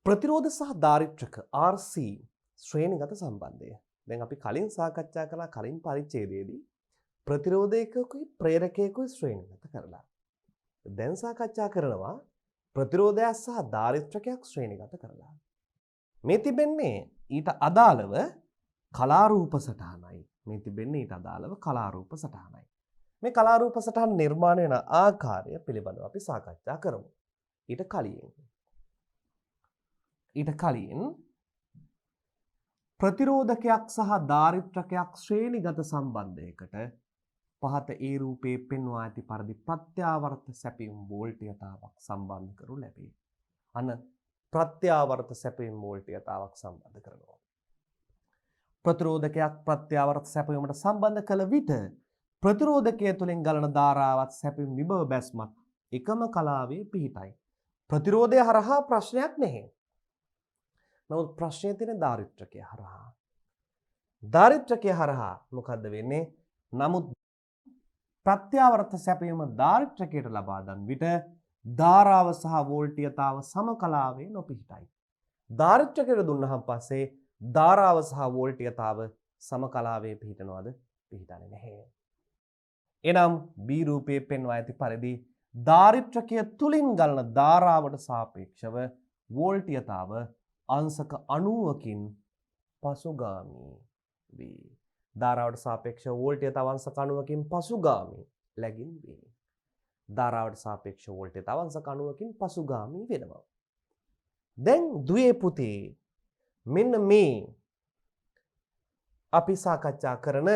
ප්‍රතිරෝධ සහ දාරිත්‍රක RC ශ්‍රේණිගත සම්බන්ධය. දැන් අපි කලින් සාකච්ඡා කළා කලින් පරිච්ඡේදයේදී ප්‍රතිරෝධයකකුයි ප්‍රේරකයකුයි ශ්‍රේණිගත කරලා. දැන් සාකච්ඡා කරනවා ප්‍රතිරෝධයක් සහ දාරිත්‍රකයක් ශ්‍රේණිගත කරලා. මේ තිබෙන්නේ ඊට අදාළව කලාරූප සටහනයි. මේ තිබෙන්නේ ඊට අදාළව කලාරූප සටහනයි. මේ කලාරූප සටහන නිර්මාණය වන ආකාරය පිළිබඳව අපි සාකච්ඡා කරමු. ඊට කලින් ප්‍රතිරෝධකයක් සහ දාරිත්‍රකයක් ශ්‍රේණිගත සම්බන්ධයකට පහත ඒ රූපයේ පෙන්වා ඇති පරිදි ප්‍රත්‍යාවර්ත සැපයුම් වෝල්ටයතාවක් සම්බන්ධ කරු ලැබේ. අන්න ප්‍රත්‍යාවර්ත සැපයුම් වෝල්ටයතාවක් සම්බන්ධ කරනවා. ප්‍රතිරෝධකයක් ප්‍රත්‍යාවර්ත සැපයුමට සම්බන්ධ කළ විට ප්‍රතිරෝධකය තුළින් ගලන ධාරාවත් සැපයුම් විභව බැස්මත් එකම කලාවේ පිහිටයි. ප්‍රතිරෝධය හරහා ප්‍රශ්නයක් නැහැ. නමුත් ප්‍රශ්නය තියෙන දාරිත්‍රකය හරහා. දාරිත්‍රකය හරහා මොකද්ද වෙන්නේ? නමුත් ප්‍රත්‍යාවර්ත සැපයීම දාරිත්‍රකයට ලබා දන් විට ධාරාව සහ වෝල්ටීයතාව සමකලාවේ නොපිහිටයි. දාරිත්‍රකයට දුන්නහම පස්සේ ධාරාව සහ වෝල්ටීයතාව සමකලාවේ පිහිටනවද? පිහිටන්නේ නැහැ. එනම් B රූපයේ පෙන්වා ඇති පරිදි දාරිත්‍රකය තුලින් ගලන ධාරාවට සාපේක්ෂව වෝල්ටීයතාව අංශක 90කින් පසුගාමී වේ. ධාරාවට සාපේක්ෂව වෝල්ටීයතාව අංශක 90කින් පසුගාමී ලැබින් වේ. ධාරාවට සාපේක්ෂව වෝල්ටීයතාව අංශක 90කින් පසුගාමී වෙනවා. දැන් දුවේ පුතේ මෙන්න මේ අපි සාකච්ඡා කරන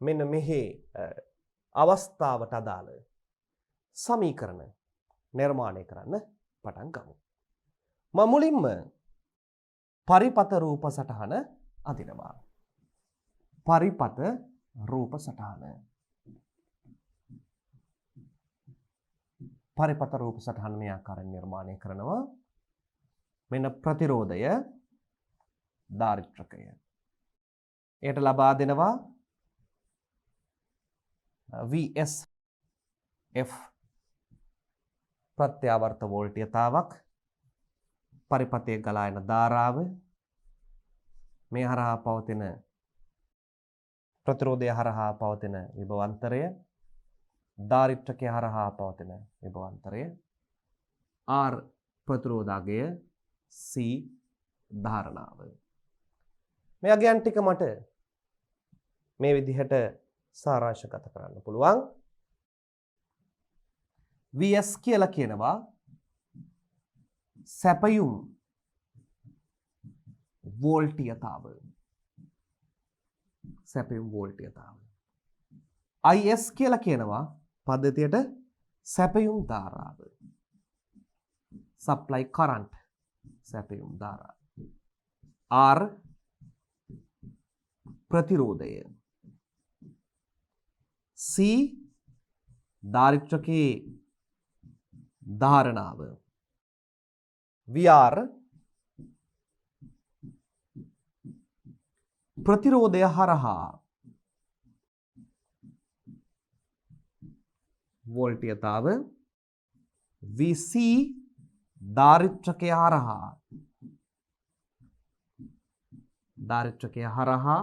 මෙන්න මෙහි අවස්ථාවට අදාළ සමීකරණ නිර්මාණය කරන්න පටන් ගමු. මම මුලින්ම පරිපත රූප සටහන අදිනවා. පරිපත රූප සටහන. පරිපත රූප සටහන මේ ආකාරයෙන් නිර්මාණය කරනවා. මෙන්න ප්‍රතිරෝධය දාරිත්‍රකය. එයට ලබා දෙනවා VSF ප්‍රත්‍යාවර්ත වෝල්ටීයතාවක් පරිපතයේ ගලා යන ධාරාව මේ හරහා පවතින ප්‍රතිරෝධය හරහා පවතින විභවාන්තරය දාරිත්‍රකය හරහා පවතින විභවාන්තරය R ප්‍රතිරෝධාගය C ධාරණාව. මේ අගයන් ටික මට මේ විදිහට සාරාංශගත කරන්න පුළුවන්. VS කියලා කියනවා සැපයුම් වෝල්ටීයතාව. සැපයුම් වෝල්ටීයතාව. IS කියලා කියනවා පද්ධතියට සැපයුම් ධාරාව. සප්ලයි කරන්ට් සැපයුම් ධාරාව. R ප්‍රතිරෝධය. C දාරිත්‍රකයේ ධාරණාව. VR ප්‍රතිරෝධය හරහා වෝල්ටීයතාව. VC දාරිත්‍රකය හරහා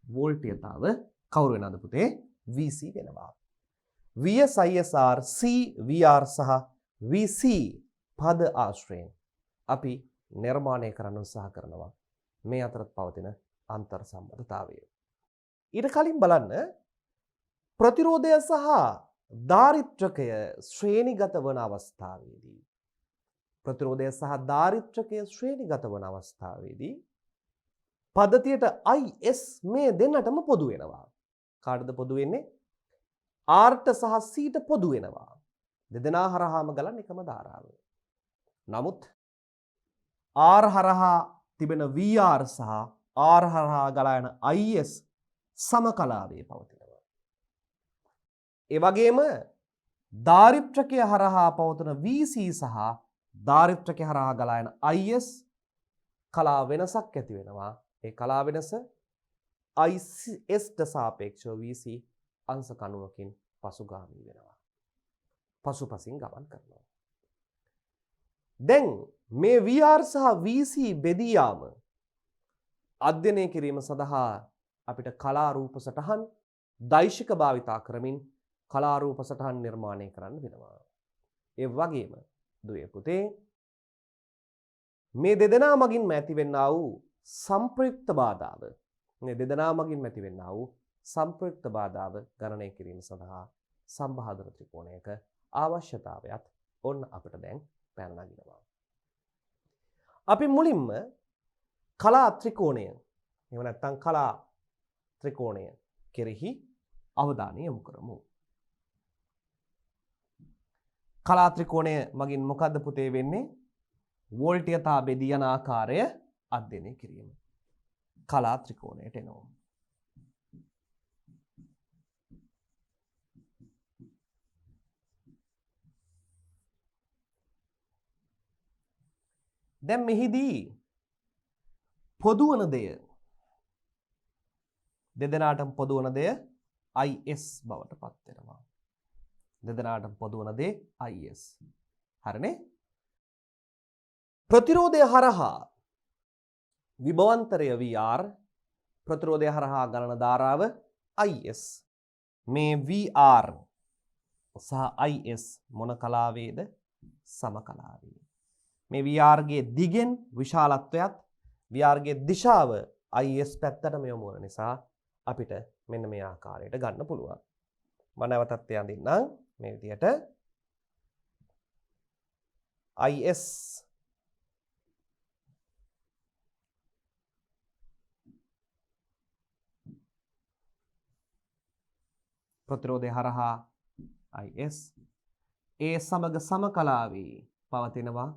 වෝල්ටීයතාව කවුරු වෙනවද පුතේ? VC වෙනවා. VS ISR C VR සහ VC පද ආශ්‍රයෙන් අපි නිර්මාණය කරන්න උත්සාහ කරනවා මේ අතරත් පවතින අන්තර් සම්බන්ධතාවය. ඊට කලින් බලන්න ප්‍රතිරෝධය සහ දාරිත්‍රකය ශ්‍රේණිගත වන අවස්ථාවේදී ප්‍රතිරෝධය සහ දාරිත්‍රකය ශ්‍රේණිගත වන අවස්ථාවේදී පද්ධතියට IS මේ දෙන්නටම පොදු වෙනවා. කාටද පොදු වෙන්නේ? R ට සහ C ට පොදු වෙනවා. දෙදෙනා හරහාම ගලන එකම ධාරාව. නමුත් R හරහා තිබෙන VR සහ R හරහා ගලා යන IS සමකලාවේ පවතිනවා. ඒ වගේම දාරිත්‍රකය හරහා පවතින VC සහ දාරිත්‍රකය හරහා ගලා යන IS කලා වෙනසක් ඇති වෙනවා. ඒ කලා වෙනස IS ට සාපේක්ෂව VC අංශක 90කින් පසුගාමී වෙනවා. පසුපසින් ගමන් කරනවා. දැන් මේ VR සහ VC බෙදී යාම අධ්‍යයනය කිරීම සඳහා අපිට කලා රූප සටහන් දෛශික භාවිතා කරමින් කලා රූප සටහන් නිර්මාණය කරන්න වෙනවා. ඒ වගේම දුවේ පුතේ මේ දෙදෙනා මගින් ඇතිවෙන්නා වූ සම්ප්‍රයුක්ත බාධාව මේ දෙදෙනා මගින් ඇතිවෙන්නා වූ සම්ප්‍රයුක්ත බාධාව ගණනය කිරීම සඳහා සම්බාධන ත්‍රිකෝණයක අවශ්‍යතාවයත් ඔන්න අපිට දැන් පැන නගිනවා. අපි මුලින්ම කලා ත්‍රිකෝණය එහෙම නැත්නම් කලා ත්‍රිකෝණය කෙරෙහි අවධානය යොමු කරමු. කලා ත්‍රිකෝණය මගින් මොකද්ද පුතේ වෙන්නේ? වෝල්ටීයතා බෙදී යන ආකාරය අධ්‍යයනය කිරීම. කලා ත්‍රිකෝණයට එනවා. දැන් මෙහිදී පොදු වන දෙය දෙදෙනාටම පොදු වන දෙය IS බවට පත් වෙනවා. දෙදෙනාටම පොදු වන දේ IS. හරිනේ? ප්‍රතිරෝධය හරහා විභවාන්තරය VR ප්‍රතිරෝධය හරහා ගණන ධාරාව IS. මේ VR සහ IS මොන කලාවේද? සම කලාවේ. මේ VR ගේ දිගෙන් විශාලත්වයත් VR ගේ දිශාව IS පැත්තටම යොමු වන නිසා අපිට මෙන්න මේ ආකාරයට ගන්න පුළුවන්. මම නැවතත් යඳින්නම් මේ විදිහට IS ප්‍රතිරෝධය හරහා IS ඒ සමග සමකලාවේ පවතිනවා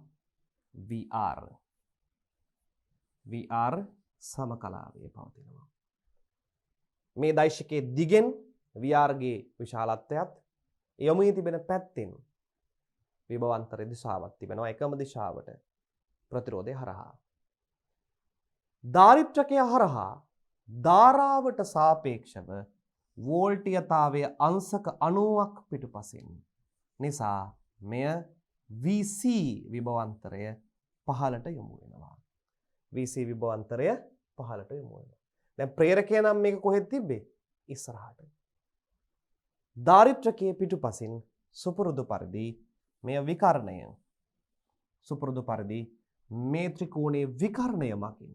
VR සමකලාවේ පවතිනවා. මේ දෛශිකයේ දිගෙන් VR ගේ විශාලත්වයත් යොමු වී තිබෙන පැත්තෙන් විභවාන්තර දිශාවක් තිබෙනවා එකම දිශාවට ප්‍රතිරෝධය හරහා. දාරිත්‍රකය හරහා ධාරාවට සාපේක්ෂව වෝල්ටීයතාවය අංශක 90ක් පිටුපසින් නිසා මෙය VC විභවාන්තරය පහළට යොමු වෙනවා. VC විභවාන්තරය පහළට යොමු වෙනවා. දැන් ප්‍රේරකය නම් මේක කොහෙද තිබ්බේ? ඉස්සරහට. දාරිත්‍රකයේ පිටුපසින් සුපුරුදු පරිදි මෙය විකර්ණය. සුපුරුදු පරිදි මේ ත්‍රිකෝණයේ විකර්ණය මගින්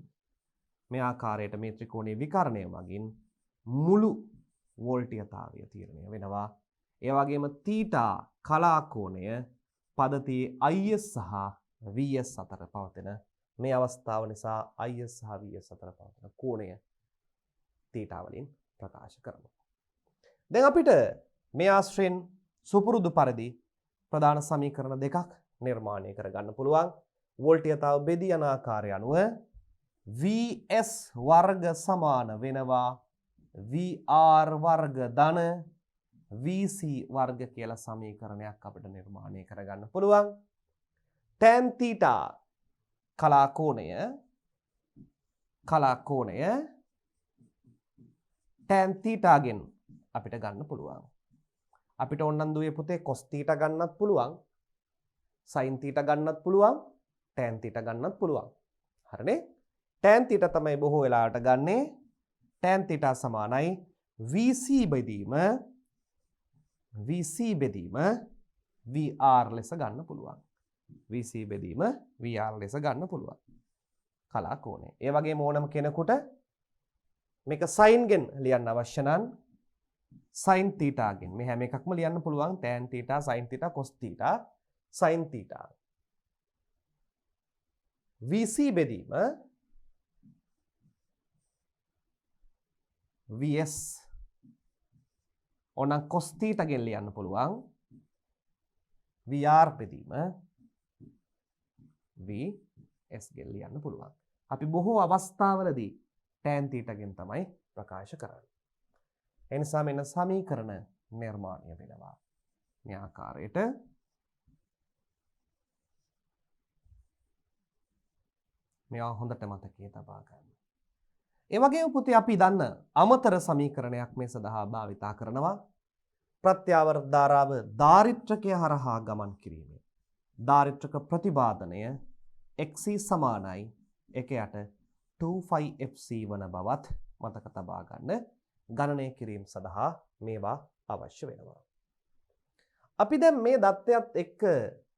මේ ආකාරයට මේ ත්‍රිකෝණයේ විකර්ණය මගින් මුළු වෝල්ටීයතාවය තීරණය වෙනවා. ඒ වගේම θ කලා කෝණය පදතියේ IS සහ VS අතර පවතින මේ අවස්ථාව නිසා IS සහ VS අතර පවතින කෝණය θ වලින් ප්‍රකාශ කරනවා. දැන් අපිට මේ ආශ්‍රයෙන් සුපුරුදු පරිදි ප්‍රධාන සමීකරණ දෙකක් නිර්මාණය කරගන්න පුළුවන්. වෝල්ටීයතාව බෙදී යන ආකාරය අනුව VS වර්ග සමාන වෙනවා VR වර්ග ධන VC වර්ග කියලා සමීකරණයක් අපිට නිර්මාණය කරගන්න පුළුවන්. tan θ කලා කෝණය tan θ ගෙන් අපිට ගන්න පුළුවන්. අපිට ඕනනම් දුවේ පුතේ cos θ ගන්නත් පුළුවන්, sin θ ගන්නත් පුළුවන්, tan θ ගන්නත් පුළුවන්. හරිනේ? tan θ තමයි බොහෝ වෙලාවට ගන්නේ. tan θ සමානයි VC බෙදීම VR ලෙස ගන්න පුළුවන්. VC බෙදීම VR ලෙස ගන්න පුළුවන්. කලා කෝණය. ඒ වගේම ඕනම කෙනෙකුට මේක sin ගෙන් ලියන්න අවශ්‍ය නම් sin θ ගෙන් මේ හැම එකක්ම ලියන්න පුළුවන්. tan θ, sin θ, cos θ, sin θ. VC බෙදීම VS ඕනනම් cos θ ගෙන් ලියන්න පුළුවන්. VR බෙදීම VS ගෙන් ලියන්න පුළුවන්. අපි බොහෝ අවස්ථාවලදී tan θ ගෙන් තමයි ප්‍රකාශ කරන්නේ. ඒ නිසා මෙන්න සමීකරණ නිර්මාණය වෙනවා. මේ ආකාරයට මේවා හොඳට මතකයේ තබා ගන්න. ඒ වගේම පුතේ අපි දන්න අමතර සමීකරණයක් මේ සඳහා භාවිතා කරනවා. ප්‍රත්‍යාවර්ත ධාරාව දාරිත්‍රකය හරහා ගමන් කිරීමෙන්. දාරිත්‍රක ප්‍රතිපාදනය XC සමානයි 1යට 25FC වන බවත් මතක තබා ගන්න. ගණනය කිරීම සඳහා මේවා අවශ්‍ය වෙනවා. අපි දැන් මේ දත්තයත් එක්ක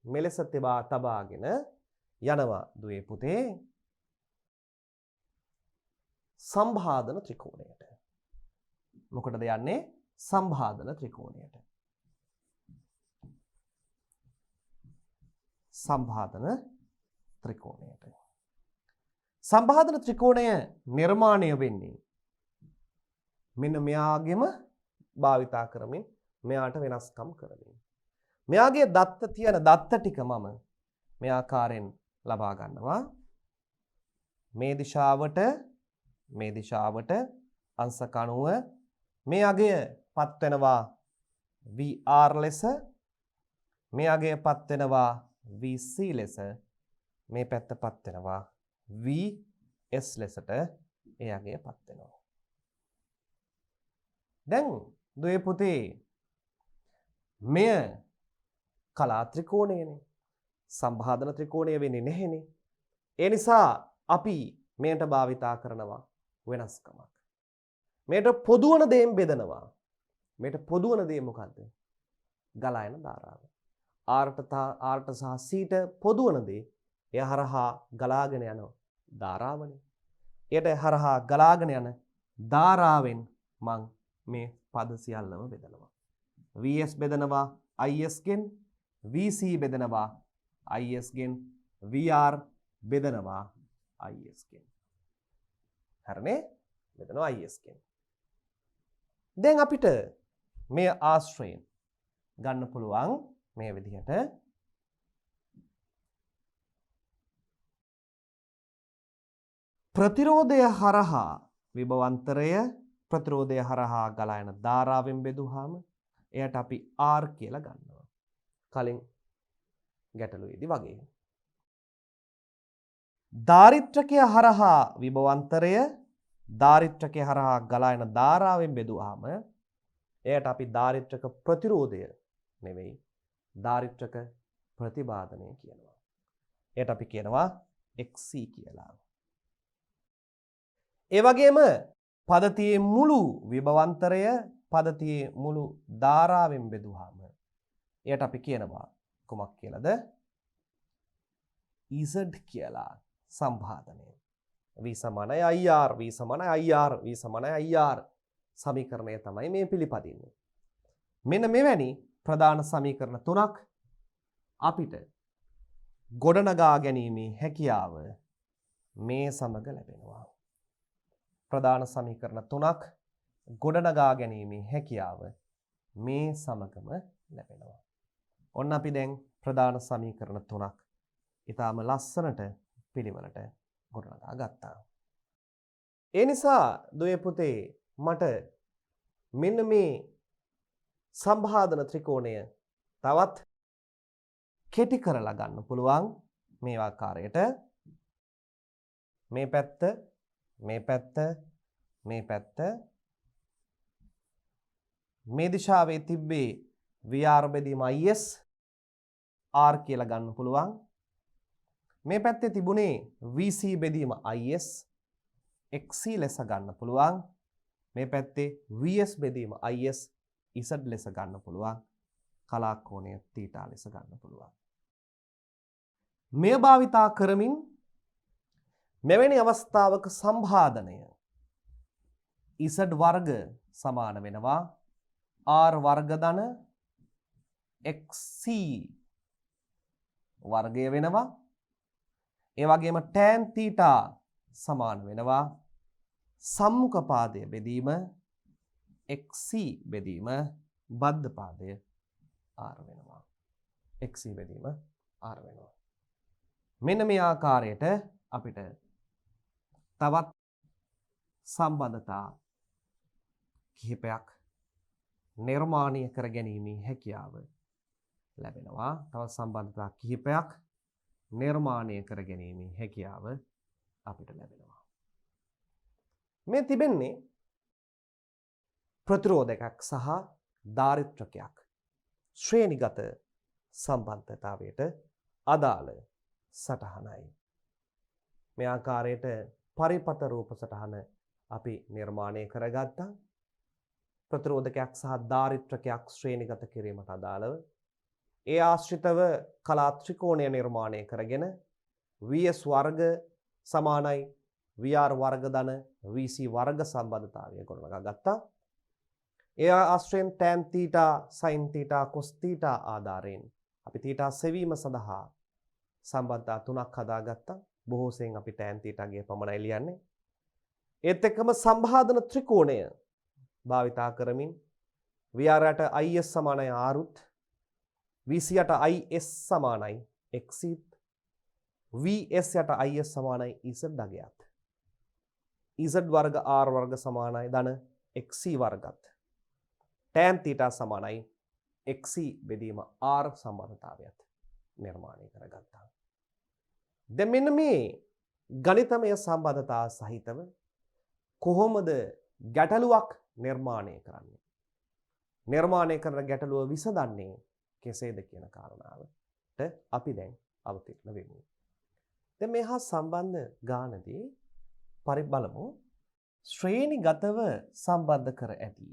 මෙලෙස තබාගෙන යනවා දුවේ පුතේ සම්භාදන ත්‍රිකෝණයට. මොකටද යන්නේ? සම්භාදන ත්‍රිකෝණයට. සම්භාදන ත්‍රිකෝණයට. සම්භාදන ත්‍රිකෝණය නිර්මාණය වෙන්නේ මෙන්න මෙයාගෙම භාවිතා කරමින් මෙයාට වෙනස්කම් කරමින්. මෙයාගේ දත්ත තියෙන දත්ත ටික මම මේ ආකාරයෙන් ලබා ගන්නවා. මේ දිශාවට අංශක 90 මේ අගය පත් වෙනවා VR ලෙස, මේ අගය පත් වෙනවා VC ලෙස, මේ පැත්ත පත් වෙනවා VS ලෙසට ඒ අගය පත් වෙනවා. දැන් දුවේ පුතේ මෙය කලා ත්‍රිකෝණයනේ. සම්භාදන ත්‍රිකෝණය වෙන්නේ නැහෙනේ. ඒ නිසා අපි මේකට භාවිතා කරනවා වෙනස්කමක්. මේට පොදුවන දේෙන් බෙදනවා. මේට පොදුවන දේ මොකද්ද? ගලා යන ධාරාව. R සහ C ට පොදුවන දේ එය හරහා ගලාගෙන යන ධාරාවනේ. එයට හරහා ගලාගෙන යන ධාරාවෙන් මං මේ පද සියල්ලම බෙදනවා. VS බෙදනවා IS ගෙන්, VC බෙදනවා IS ගෙන්, VR බෙදනවා IS ගෙන්. හරිනේ? බෙදනවා IS ගෙන්. දැන් අපිට මේ ආශ්‍රයෙන් ගන්න පුළුවන් මේ විදිහට ප්‍රතිරෝධය හරහා විභවාන්තරය ප්‍රතිරෝධය හරහා ගලා යන ධාරාවෙන් බෙදුවාම එයට අපි R කියලා ගන්නවා. කලින් ගැටලුවේදී වගේ. දාරිත්‍රකය හරහා විභවාන්තරය දාරිත්‍රකය හරහා ගලා යන ධාරාවෙන් බෙදුවාම එයට අපි දාරිත්‍රක ප්‍රතිරෝධය නෙවෙයි දාරිත්‍රක ප්‍රතිපාදනය කියනවා. එයට අපි කියනවා XC කියලා. ඒ වගේම පදතියේ මුළු විභවාන්තරය පදතියේ මුළු ධාරාවෙන් බෙදුවාම එයට අපි කියනවා කොමක් කියලාද? Z කියලා සම්භාදනය. V සමානයි IR, V සමානයි IR, V සමානයි IR සමීකරණය තමයි මේ පිළිපදින්නේ. මෙන්න මෙවැනි ප්‍රධාන සමීකරණ තුනක් අපිට ගොඩනගා ගැනීමේ හැකියාව මේ සමග ලැබෙනවා. ප්‍රධාන සමීකරණ තුනක් ගොඩනගා ගැනීමේ හැකියාව මේ සමගම ලැබෙනවා. ඔන්න අපි දැන් ප්‍රධාන සමීකරණ තුනක් ඊටාම ලස්සනට පිළිවෙලට ගොඩනගා ගත්තා. ඒ නිසා දුවේ පුතේ මට මෙන්න මේ සම්භාදන ත්‍රිකෝණය තවත් කෙටි කරලා ගන්න පුළුවන් මේ ආකාරයට. මේ පැත්ත, මේ පැත්ත, මේ පැත්ත, මේ දිශාවේ තිබ්බේ VR බෙදීම IS R කියලා ගන්න පුළුවන්. මේ පැත්තේ තිබුණේ VC බෙදීම IS XC ලෙස ගන්න පුළුවන්. මේ පැත්තේ VS බෙදීම IS Z ලෙස ගන්න පුළුවන්. කලා කෝණය θ ලෙස ගන්න පුළුවන්. මේ භාවිතා කරමින් මෙවැනි අවස්ථාවක සම්භාදනය Z වර්ග සමාන වෙනවා R වර්ග ධන XC වර්ගය වෙනවා. ඒ වගේම tan θ සමාන වෙනවා සම්මුඛ පාදය බෙදීම XC බෙදීම බද්ධ පාදය R වෙනවා. XC බෙදීම R වෙනවා. මෙන්න මේ ආකාරයට අපිට තවත් සම්බන්ධතා කිහිපයක් නිර්මාණය කර ගැනීමේ හැකියාව ලැබෙනවා. තවත් සම්බන්ධතා කිහිපයක් නිර්මාණය කර ගැනීමේ හැකියාව අපිට ලැබෙනවා. මේ තිබෙන්නේ ප්‍රතිරෝධකයක් සහ දාරිත්‍රකයක් ශ්‍රේණිගත සම්බන්ධතාවයට අදාළ සටහනයි. මේ ආකාරයට පරිපත රූප සටහන අපි නිර්මාණය කරගත්තා. ප්‍රතිරෝධකයක් සහ දාරිත්‍රකයක් ශ්‍රේණිගත කිරීමට අදාළව ඒ ආශ්‍රිතව කලා ත්‍රිකෝණය නිර්මාණය කරගෙන VS වර්ග සමානයි VR වර්ග ධන VC වර්ග සම්බන්ධතාවය ගොඩනගා ගත්තා. ඒ ආශ්‍රයෙන් tan θ sin θ cos θ ආධාරයෙන් අපි θ සෙවීම සඳහා සම්බන්ධතා තුනක් හදාගත්තා. බොහෝ සෙයින් අපි tan θ ගේ පමණයි ලියන්නේ. ඒත් එක්කම සම්භාදන ත්‍රිකෝණය භාවිතා කරමින් VR යට IS සමානයි R උත් VC යට IS සමානයි X ත් VS යට IS සමානයි EZ දගයත් EZ වර්ග R වර්ග සමානයි ධන XC වර්ගත් tan θ සමානයි XC බෙදීම R සම්බන්ධතාවයත් නිර්මාණය කරගත්තා. දැන් මෙන්න මේ ගණිතමය සම්බන්ධතා සහිතව කොහොමද ගැටලුවක් නිර්මාණය කරන්නේ? නිර්මාණය කරන ගැටලුව විසඳන්නේ කෙසේද කියන කාරණාවට අපි දැන් අවතීර්ණ වෙමු. දැන් මේ හා සම්බන්ධ ගානදී පරිබලමු ශ්‍රේණිගතව සම්බන්ධ කර ඇති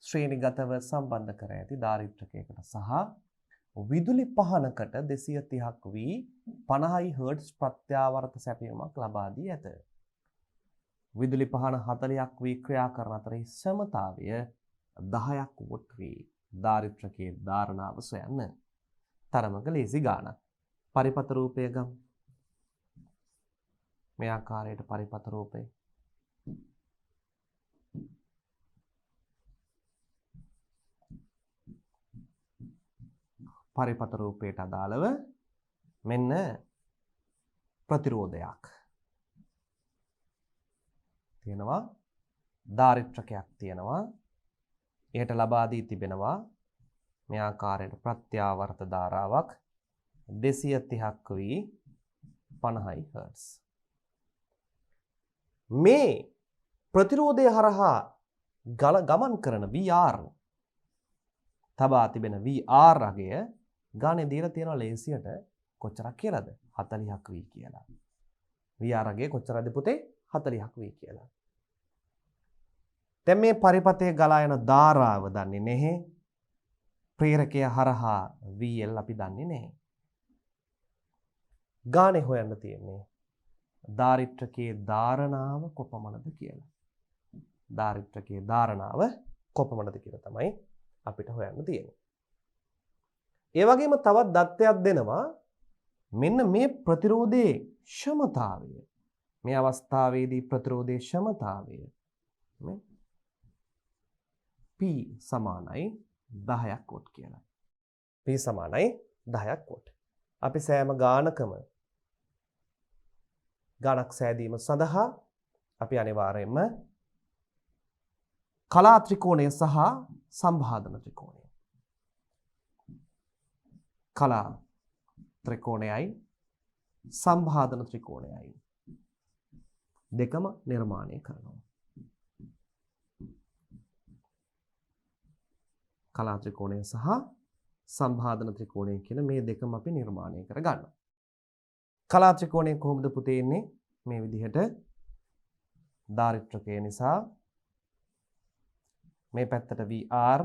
ශ්‍රේණිගතව සම්බන්ධ කර ඇති දාරිත්‍රකයකට සහ විදුලි පහනකට 230ක් වී 50 හර්ට්ස් ප්‍රත්‍යාවර්ත සැපයීමක් ලබා දී ඇත. විදුලි පහන 40ක් වී ක්‍රියා කරන අතර සමතාවය 10ක් වොට් වී දාරිත්‍රකයේ ධාරණාව සොයන්න. තරමක ලේසි ගානක්. පරිපත රූපය ගමු. මේ ආකාරයට පරිපත රූපය පරිපත රූපයට අදාළව මෙන්න ප්‍රතිරෝධයක් තියෙනවා, දාරිත්‍රකයක් තියෙනවා. එයට ලබා දී තිබෙනවා මේ ආකාරයට ප්‍රත්‍යාවර්ත ධාරාවක් 230ක් වී 50 හර්ට්ස්. මේ ප්‍රතිරෝධය හරහා ගමන් කරන VR තබා තිබෙන VR අගය ගානේ දීලා තියෙනවා ලේසියට කොච්චරක් කියලාද? 40ක් වී කියලා. VR අගය කොච්චරද පුතේ? 40ක් වී කියලා. දැන් මේ පරිපතයේ ගලා යන ධාරාව දන්නේ නැහැ. ප්‍රේරකය හරහා VL අපි දන්නේ නැහැ. ගානේ හොයන්න තියෙන්නේ දාරිත්‍රකයේ ධාරණාව කොපමණද කියලා. දාරිත්‍රකයේ ධාරණාව කොපමණද කියලා තමයි අපිට හොයන්න තියෙන්නේ. ඒ වගේම තවත් දත්තයක් දෙනවා. මෙන්න මේ ප්‍රතිරෝධයේ ක්ෂමතාවය. මේ අවස්ථාවේදී ප්‍රතිරෝධයේ ක්ෂමතාවය P සමානයි 10ක් වොට් කියලා. P සමානයි 10ක් වොට්. අපි සෑම ගානකම ගානක් සෑදීම සඳහා අපි අනිවාර්යයෙන්ම කලා ත්‍රිකෝණය සහ සම්භාදන ත්‍රිකෝණය. කලා ත්‍රිකෝණයයි සම්භාදන ත්‍රිකෝණයයි දෙකම නිර්මාණය කරනවා. කලා ත්‍රිකෝණය සහ සම්භාදන ත්‍රිකෝණය කියන මේ දෙකම අපි නිර්මාණය කර ගන්නවා. කලා ත්‍රිකෝණය කොහොමද පුතේ එන්නේ? මේ විදිහට දාරිත්‍රකය නිසා මේ පැත්තට VR,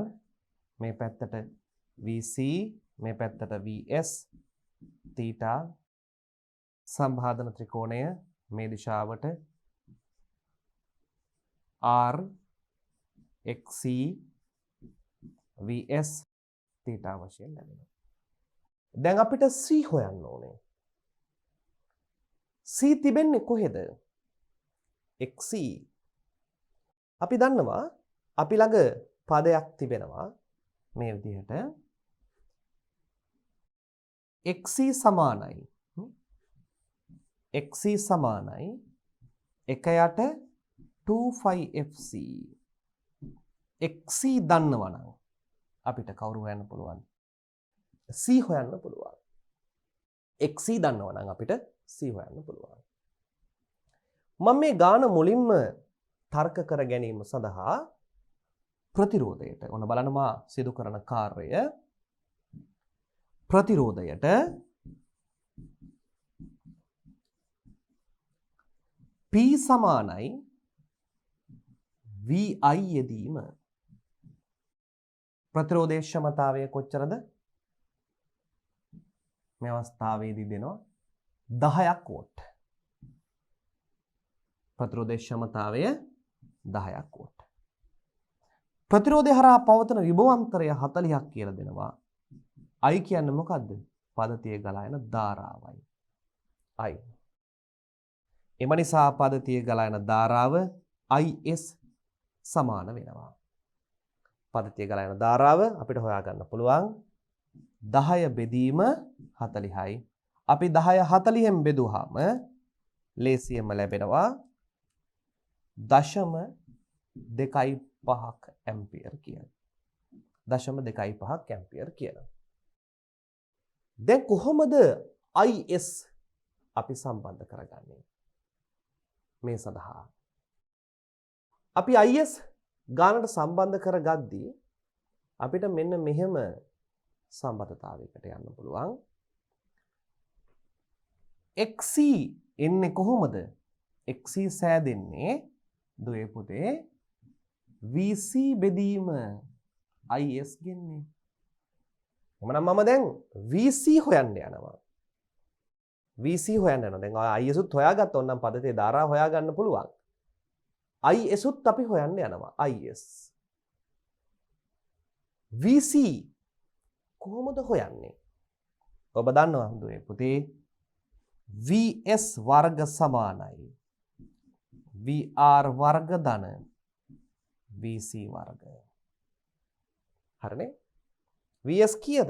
මේ පැත්තට VC, මේ පැත්තට VS, θ සම්භාදන ත්‍රිකෝණය මේ දිශාවට R, XC, VS, θ වශයෙන් ලැබෙනවා. දැන් අපිට C හොයන්න ඕනේ. C තිබෙන්නේ කොහෙද? XC. අපි දන්නවා අපි ළඟ පදයක් තිබෙනවා මේ විදිහට XC සමානයි XC සමානයි 1 යට 2πfc. XC දන්නවනම් අපිට කවුරු හොයන්න පුළුවන්? C හොයන්න පුළුවන්. XC දන්නවනම් අපිට C හොයන්න පුළුවන්. මම මේ ගාන මුලින්ම තර්ක කර ගැනීම සඳහා ප්‍රතිරෝධයට ඔන්න බලන්න මා සිදු කරන කාර්යය. ප්‍රතිරෝධයට P සමානයි VI යෙදීම. ප්‍රතිරෝධයේ ක්ෂමතාවය කොච්චරද? මේ අවස්ථාවේදී දෙනවා 10ක් වෝල්ට්. ප්‍රතිරෝධයේ ක්ෂමතාවය 10ක් වෝල්ට්. ප්‍රතිරෝධය හරහා පවතන විභවාන්තරය 40ක් කියලා දෙනවා. I කියන්නේ මොකද්ද? පදතිය ගලා යන ධාරාවයි. I. එම නිසා පදතිය ගලා යන ධාරාව IS සමාන වෙනවා. පදතිය ගලා යන ධාරාව අපිට හොයාගන්න පුළුවන් 10 බෙදීම 40යි. අපි 10 40න් බෙදුවාම ලේසියෙන්ම ලැබෙනවා 0.25 ඇම්පියර් කියලා. 0.25 ඇම්පියර් කියලා. දැන් කොහොමද IS අපි සම්බන්ධ කරගන්නේ? මේ සඳහා අපි IS ගානට සම්බන්ධ කරගද්දී අපිට මෙන්න මෙහෙම සම්බන්ධතාවයකට යන්න පුළුවන්. XC එන්නේ කොහොමද? XC සෑදෙන්නේ දුවේ පුතේ VC බෙදීම IS ගෙන්නේ. එමනම් මම දැන් VC හොයන්න යනවා. VC හොයන්න යනවා. දැන් IS උත් හොයාගත්ත ඕනම් පදතේ ධාරාව හොයාගන්න පුළුවන්. IS උත් අපි හොයන්න යනවා. IS VC කොහොමද හොයන්නේ? ඔබ දන්නවා දුවේ පුතේ VS වර්ග සමානයි VR වර්ග ධන VC වර්ග. හරිනේ? VS කීයද?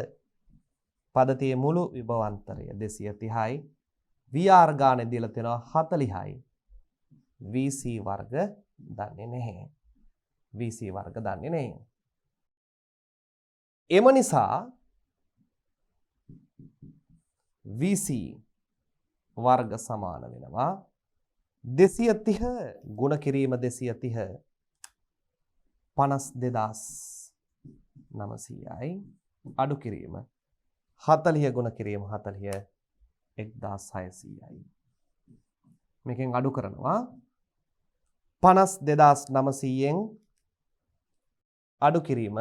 පදතියේ මුළු විභවාන්තරය 230යි. VR ගානේ දීලා තියෙනවා 40යි. VC වර්ග දන්නේ නැහැ. VC වර්ග දන්නේ නැහැ. එම නිසා VC වර්ග සමාන වෙනවා 230 ගුණ කිරීම 230 52900යි අඩු කිරීම 40 ගුණ කිරීම 40 1600යි. මේකෙන් අඩු කරනවා 52900න් අඩු කිරීම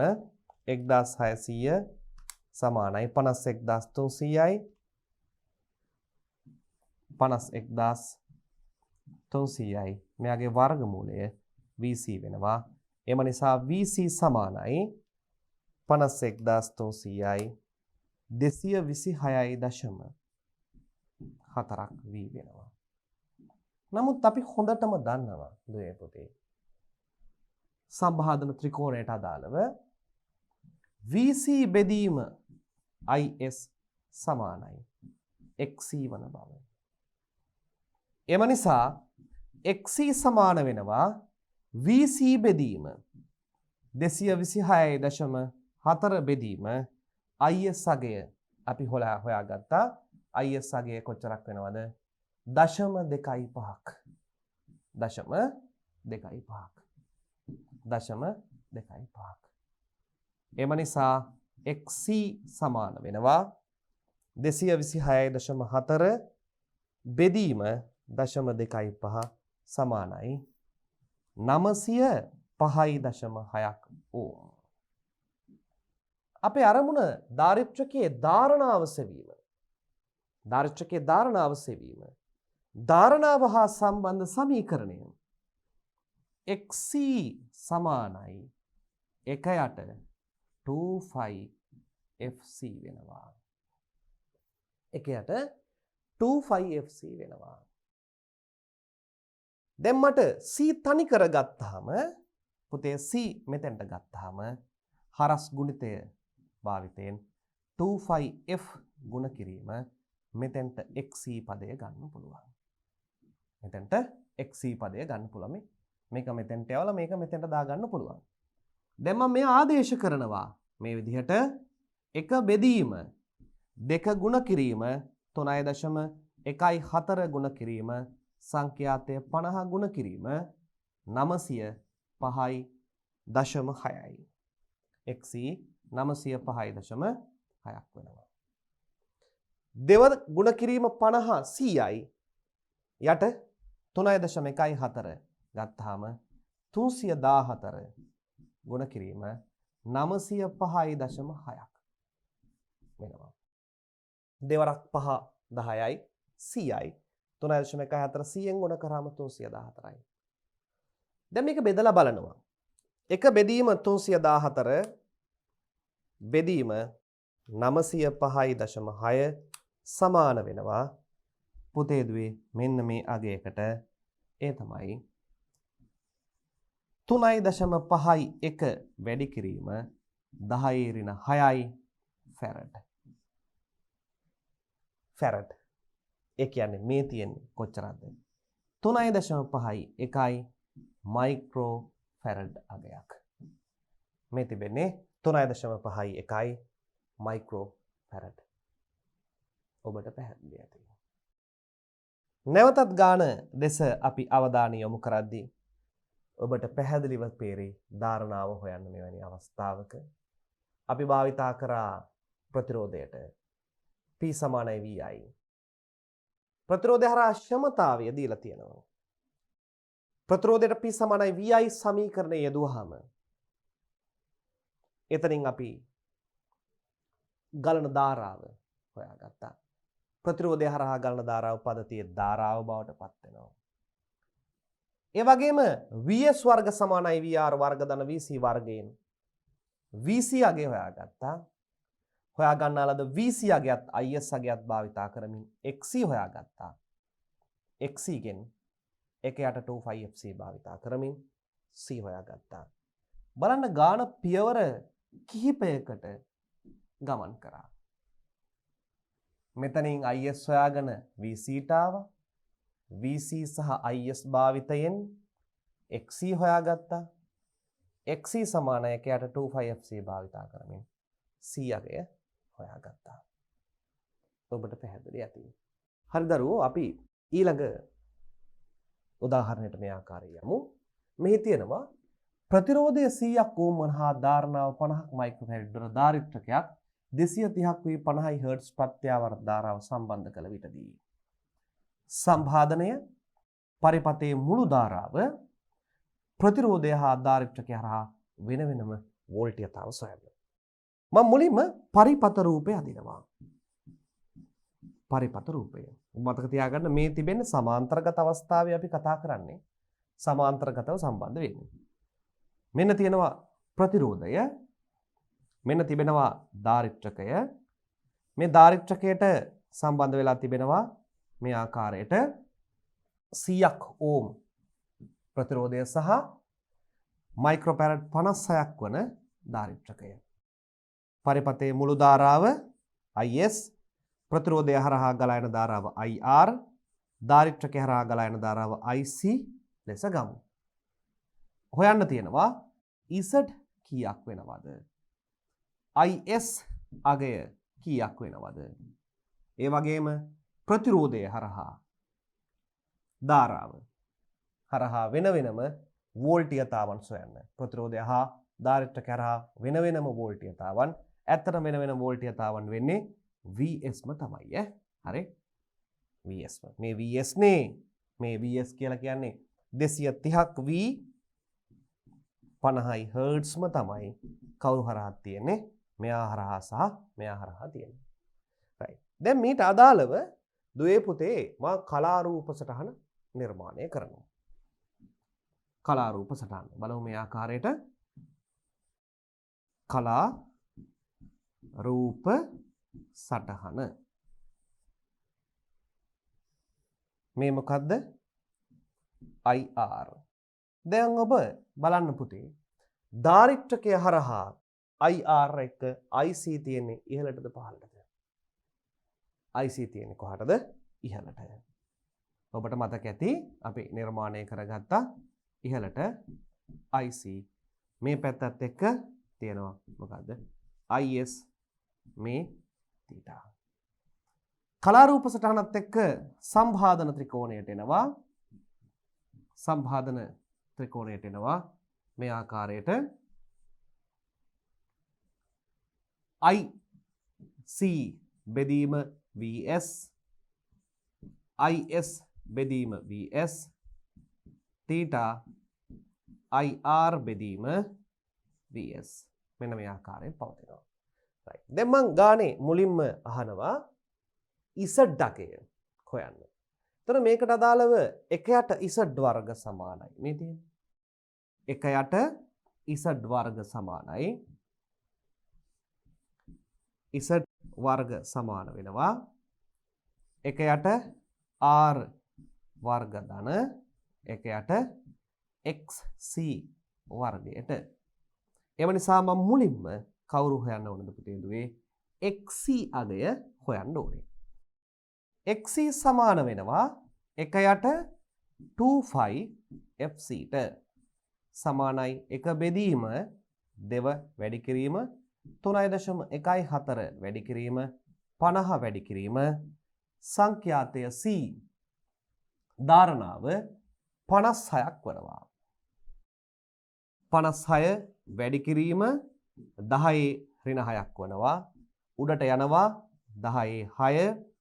1600 සමානයි 51300යි 51300යි. මෙයාගේ වර්ගමූලය VC වෙනවා. එම නිසා VC සමානයි 51300යි 226.4ක් V වෙනවා. නමුත් අපි හොඳටම දන්නවා දුවේ පුතේ සම්බාධන ත්‍රිකෝණයට අදාළව VC බෙදීම IS සමානයි XC වන බව. එම නිසා XC සමාන වෙනවා VC බෙදීම 226.4 බෙදීම IS අගය අපි හොයාගත්තා. IS අගය කොච්චරක් වෙනවද? 0.25ක්. 0.25ක්. එම නිසා XC සමාන වෙනවා 226.4 බෙදීම 0.25 සමානයි 905.6ක් ඕම්. අපේ අරමුණ දාරිත්‍රකයේ ධාරණාව සෙවීම. දාරිත්‍රකයේ ධාරණාව සෙවීම. ධාරණාව හා සම්බන්ධ සමීකරණය XC සමානයි 1 25FC වෙනවා. 1 25FC වෙනවා. දැන් මට C තනි කරගත්තාම පුතේ C මෙතෙන්ට ගත්තාම හරස් ගුණිතය භාවිතයෙන් 25F ගුණ කිරීම මෙතෙන්ට XC පදය ගන්න පුළුවන්. මෙතෙන්ට XC පදය ගන්න පුළුවන්. මේක මෙතෙන්ට යවලා මේක මෙතෙන්ට දා ගන්න පුළුවන්. දැන් මම මේ ආදේශ කරනවා මේ විදිහට 1 බෙදීම 2 ගුණ කිරීම 3.14 ගුණ කිරීම සංඛ්‍යාතය 50 ගුණ කිරීම 905.6යි. XC 905.6ක් වෙනවා. දෙව ගුණ කිරීම 50 100යි යට 3.14 ගත්තාම 314 ගුණ කිරීම 905.6ක් වෙනවා. දෙවරක් 5 10යි 100යි 3.14 100න් ගුණ කරාම 314යි. දැන් මේක බෙදලා බලනවා. එක බෙදීම 314 බෙදීම 905.6 සමාන වෙනවා පුතේ දුවේ මෙන්න මේ අගයකට. ඒ තමයි 3.51 වැඩි කිරීම 10⁻6යි ෆැරඩ්. ෆැරඩ් ඒ කියන්නේ මේ තියෙන්නේ කොච්චරද? 3.51යි මයික්‍රෝ ෆැරඩ් අගයක්. මේ තිබෙන්නේ 3.51යි මයික්‍රෝ ෆැරඩ්. ඔබට පැහැදිලි ඇති. නැවතත් ගාන දෙස අපි අවධානය යොමු කරද්දී ඔබට පැහැදිලිව පේරේ ධාරණාව හොයන්න මෙවැනි අවස්ථාවක අපි භාවිතා කරා ප්‍රතිරෝධයට P සමානයි VI. ප්‍රතිරෝධය හරහා ක්ෂමතාවය දීලා තියෙනවා. ප්‍රතිරෝධයට P සමානයි VI සමීකරණය යෙදුවාම එතනින් අපි ගලන ධාරාව හොයාගත්තා. ප්‍රතිරෝධය හරහා ගලන ධාරාව පද්ධතියේ ධාරාව බවට පත් වෙනවා. ඒ වගේම VS වර්ග සමානයි VR වර්ග ධන VC වර්ගයෙන් VC අගය හොයාගත්තා. හොයා ගන්නාලද VC අගයත් IS අගයත් භාවිතා කරමින් XC හොයාගත්තා. XC ගෙන් 1.25FC භාවිතා කරමින් C හොයාගත්තා. බලන්න ගාන පියවර කිහිපයකට ගමන් කරා. මෙතනින් IS හොයාගෙන VCට ආවා. VC සහ IS භාවිතයෙන් XC හොයාගත්තා. XC සමාන 1.25FC භාවිතා කරමින් C අගය හොයාගත්තා. ඔබට පැහැදිලි ඇති. හරි දරුවෝ අපි ඊළඟ උදාහරණයට මේ ආකාරය යමු. මෙහි තියෙනවා ප්‍රතිරෝධය 100ක් ඕම් හා ධාරණාව 50ක් මයික්‍රෝෆැරඩ් වන ධාරිත්‍රකයක් 230ක් වී 50 හර්ට්ස් ප්‍රත්‍යාවර්ත ධාරාව සම්බන්ධ කළ විටදී සම්පාදනය පරිපතේ මුළු ධාරාව ප්‍රතිරෝධය හා ධාරිත්‍රකය හරහා වෙන වෙනම වෝල්ටීයතාව සොයන්න. මම මුලින්ම පරිපත රූපය අදිනවා. පරිපත රූපය. මතක තියාගන්න මේ තිබෙන්නේ සමාන්තරගත අවස්ථාවේ අපි කතා කරන්නේ සමාන්තරගතව සම්බන්ධ වෙන්නේ. මෙන්න තියෙනවා ප්‍රතිරෝධය. මෙන්න තිබෙනවා ධාරිත්‍රකය. මේ ධාරිත්‍රකයට සම්බන්ධ වෙලා තිබෙනවා මේ ආකාරයට 100ක් ඕම් ප්‍රතිරෝධය සහ මයික්‍රෝෆැරඩ් 56ක් වන ධාරිත්‍රකය. පරිපතේ මුළු ධාරාව IS, ප්‍රතිරෝධය හරහා ගලා යන ධාරාව IR, ධාරිත්‍රකය හරහා ගලා යන ධාරාව IC ලෙස ගමු. හොයන්න තියෙනවා Z කීයක් වෙනවද? IS අගය කීයක් වෙනවද? ඒ වගේම ප්‍රතිරෝධය හරහා ධාරාව හරහා වෙන වෙනම වෝල්ටීයතාවන් සොයන්න. ප්‍රතිරෝධය හා ධාරිත්‍රකය හරහා වෙන වෙනම වෝල්ටීයතාවන්. ඇත්තට වෙන වෙනම වෝල්ටීයතාවන් වෙන්නේ VSම තමයි ඈ. හරි? VSම. මේ VS නේ. මේ VS කියලා කියන්නේ 230ක් V 50යි හර්ට්ස්ම තමයි කවුරු හරහා තියෙන්නේ. මෙයා හරහා සහ මෙයා හරහා තියෙන්නේ. right. දැන් මීට අදාළව දුවේ පුතේ මා කලාරූප සටහන නිර්මාණය කරනවා. කලාරූප සටහන බලමු මේ ආකාරයට. කලා රූප සටහන. මේ මොකද්ද? IR. දැන් ඔබ බලන්න පුතේ ධාරිත්‍රකය හරහා IR එක IC තියෙන්නේ ඉහළටද පහළටද? IC තියෙන්නේ කොහටද? ඉහළට. ඔබට මතක ඇති අපි නිර්මාණය කරගත්තා ඉහළට IC. මේ පැත්තත් එක්ක තියෙනවා මොකද්ද? IS මේ තීටා. කලාරූප සටහනත් එක්ක සම්භාදන ත්‍රිකෝණයට එනවා. සම්භාදන ත්‍රිකෝණයට එනවා මේ ආකාරයට. IC බෙදීම VS, IS බෙදීම VS, theta IR බෙදීම VS මෙන්න මේ ආකාරයෙන් පවතිනවා. right. දැන් මං ගානේ මුලින්ම අහනවා Z අගය හොයන්න. එතන මේකට අදාළව 1 යට Z වර්ග සමානයි. මේ තියෙන්නේ. 1 යට Z වර්ග සමානයි. Z වර්ග සමාන වෙනවා 1 යට R වර්ග ධන 1 යට XC වර්ගයට. එම නිසා මම මුලින්ම කවුරු හොයන්න ඕනද පුතේ දුවේ XC අගය හොයන්න ඕනේ. XC සමාන වෙනවා 1 යට 2 FC ට සමානයි 1 බෙදීම 2 වැඩි කිරීම 3.14 වැඩි කිරීම 50 වැඩි කිරීම සංඛ්‍යාතය C ධාරණාව 56ක් වනවා. 56 වැඩි කිරීම 10 ඍණ 6ක් වනවා. උඩට යනවා 10 6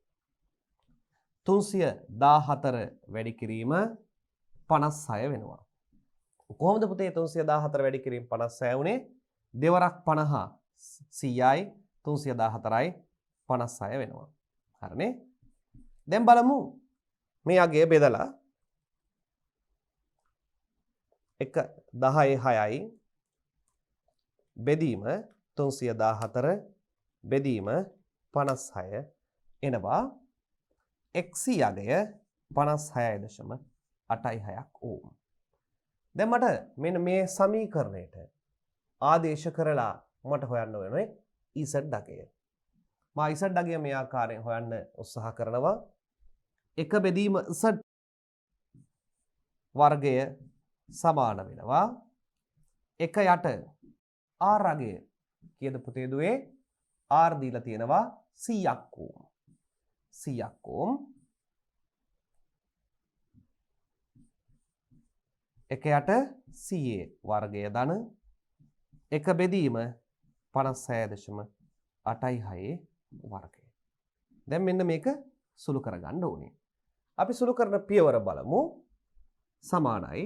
314 වැඩි කිරීම 56 වෙනවා. කොහොමද පුතේ 314 වැඩි කිරීම 56 වුනේ? දෙවරක් 50 100යි 314යි 56 වෙනවා. හරිනේ? දැන් බලමු මේ අගය බෙදලා 1 10 6යි බෙදීම 314 බෙදීම 56 එනවා. XC අගය 56.86ක් ඕම්. දැන් මට මෙන්න මේ සමීකරණයට ආදේශ කරලා මට හොයන්න වෙන්නේ Z අගය. මා Z අගය මේ ආකාරයෙන් හොයන්න උත්සාහ කරනවා. 1 බෙදීම Z වර්ගය සමාන වෙනවා 1 යට R අගය කීයද පුතේ දුවේ? R දීලා තියෙනවා 100ක් ඕම්. 100ක් ඕම් 1 යට 100 වර්ගය ධන 1 බෙදීම 56.86 වර්ගය. දැන් මෙන්න මේක සුළු කරගන්න ඕනේ. අපි සුළු කරන පියවර බලමු. සමානයි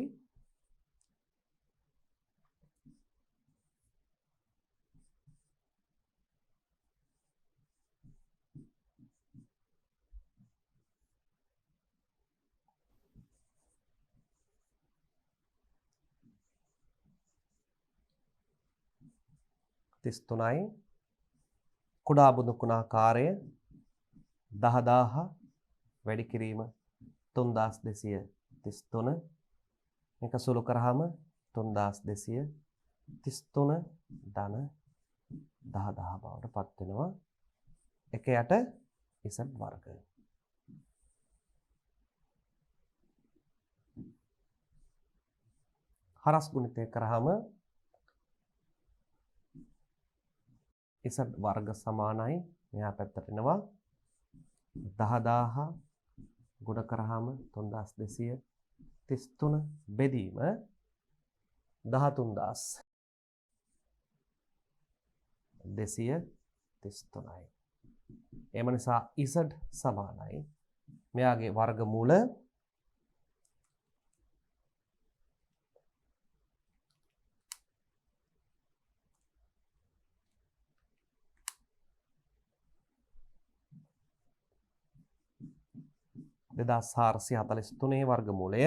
තිස්තුනයි කුඩා බුදුකුණාකාරය 10000 වැඩි කිරීම 3233 මේක සුළු කරාම 3233 ධන 10000 බවට පත් වෙනවා 1 යට Z වර්ග. හරස් ගුණිතය කරාම Z වර්ග සමානයි මෙහා පැත්තට එනවා 10000 ගුණ කරාම 3233 බෙදීම 13233යි. එම නිසා Z සමානයි මෙයාගේ වර්ගමූල 2443 වර්ගමූලය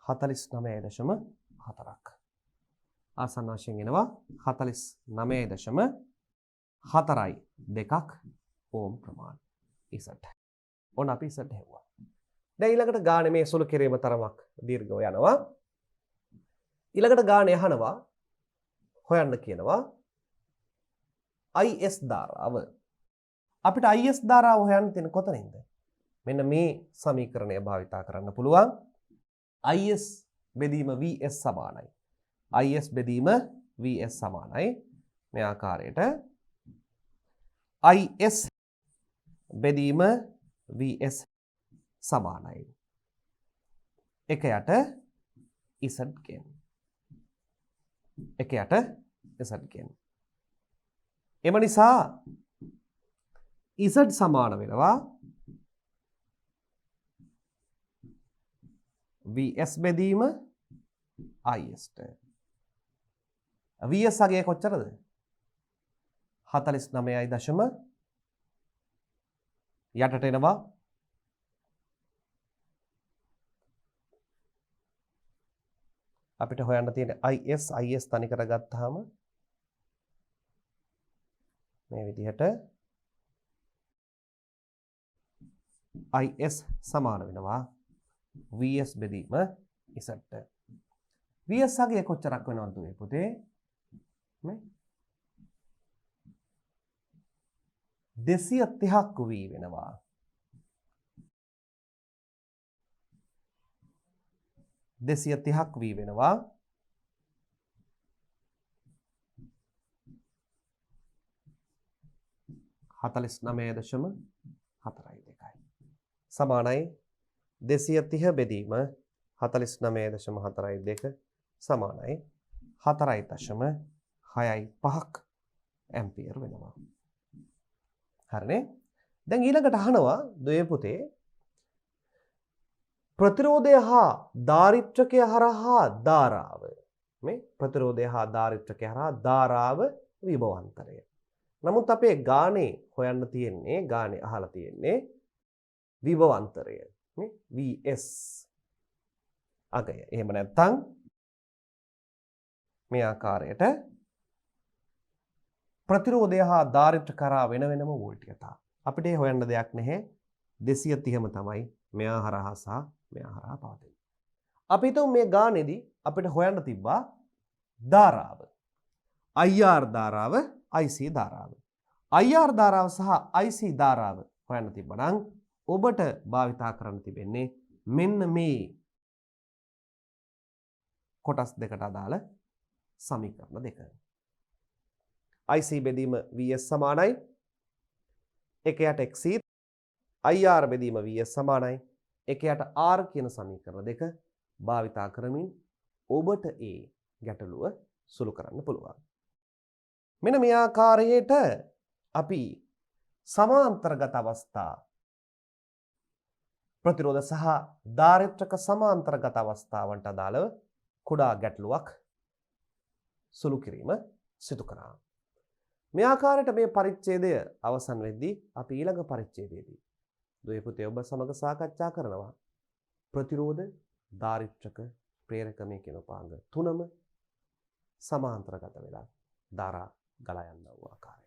49.4ක්. ආසන්න වශයෙන් එනවා 49.4යි 2ක් ඕම් ප්‍රමාණය Z. ඔන්න අපි Z හෙව්වා. දැන් ඊළඟට ගානේ මේ සුළු කිරීම තරමක් දීර්ඝව යනවා. ඊළඟට ගානේ අහනවා හොයන්න කියනවා IS ධාරාව. අපිට IS ධාරාව හොයන්න තියෙන කොතනින්ද? මෙන්න මේ සමීකරණය භාවිතා කරන්න පුළුවන්. IS බෙදීම VS සමානයි. IS බෙදීම VS සමානයි. මේ ආකාරයට IS බෙදීම VS සමානයි. 1 යට Z ගෙන්. 1 යට Z ගෙන්. එම නිසා Z සමාන වෙනවා VS බෙදීම IS ට. VS අගය කොච්චරද? 49යි දශම යටට එනවා අපිට හොයන්න තියෙන IS තනි කරගත්තාම මේ විදිහට IS සමාන වෙනවා VS බෙදීම Z ට. VS අගය කොච්චරක් වෙනවද දුවේ පුතේ? මේ 230ක් වී වෙනවා. 230ක් වී වෙනවා. හතලිස් 49.42 සමානයි 230 බෙදීම 49.42 සමානයි 4.65 ඇම්පියර් වෙනවා. හරිනේ? දැන් ඊළඟට අහනවා දුවේ පුතේ ප්‍රතිරෝධය හා දාරිත්‍රකය හරහා ධාරාව මේ ප්‍රතිරෝධය හා දාරිත්‍රකය හරහා ධාරාව විභවාන්තරය. නමුත් අපේ ගානේ හොයන්න තියෙන්නේ ගානේ අහලා තියෙන්නේ විභවාන්තරය මේ VS අගය. එහෙම නැත්නම් මේ ආකාරයට ප්‍රතිරෝධය හා ධාරිත්‍ර කරා වෙන වෙනම වෝල්ට්‍යතා. අපිට හොයන්න දෙයක් නැහැ. 230ම තමයි මෙයා හරහා සහ මෙයා හරහා පවතින්නේ. අපි හිතමු මේ ගානේදී අපිට හොයන්න තිබ්බා ධාරාව. IR ධාරාව, IC ධාරාව. IR ධාරාව සහ IC ධාරාව හොයන්න තිබ්බනම් ඔබට භාවිතා කරන්න තිබෙන්නේ මෙන්න මේ කොටස් දෙකට අදාළ සමීකරණ දෙක. IC බෙදීම VS සමානයි 1යට XC, IR බෙදීම VS සමානයි 1යට R කියන සමීකරණ දෙක භාවිතා කරමින් ඔබට ඒ ගැටලුව සුළු කරන්න පුළුවන්. මෙන්න මේ ආකාරයට අපි සමාන්තරගත අවස්ථා ප්‍රතිරෝධ සහ ධාරිත්‍රක සමාන්තරගත අවස්ථාවන්ට අදාළව කුඩා ගැටලුවක් සුළු කිරීම සිදු කරා. මේ ආකාරයට මේ පරිච්ඡේදය අවසන් වෙද්දී අපි ඊළඟ පරිච්ඡේදයේදී දුවේ පුතේ ඔබ සමග සාකච්ඡා කරනවා ප්‍රතිරෝධ ධාරිත්‍රක ප්‍රේරක මේ කියන උපාංග තුනම සමාන්තරගත වෙලා ධාරා ගලා යන ආකාරය.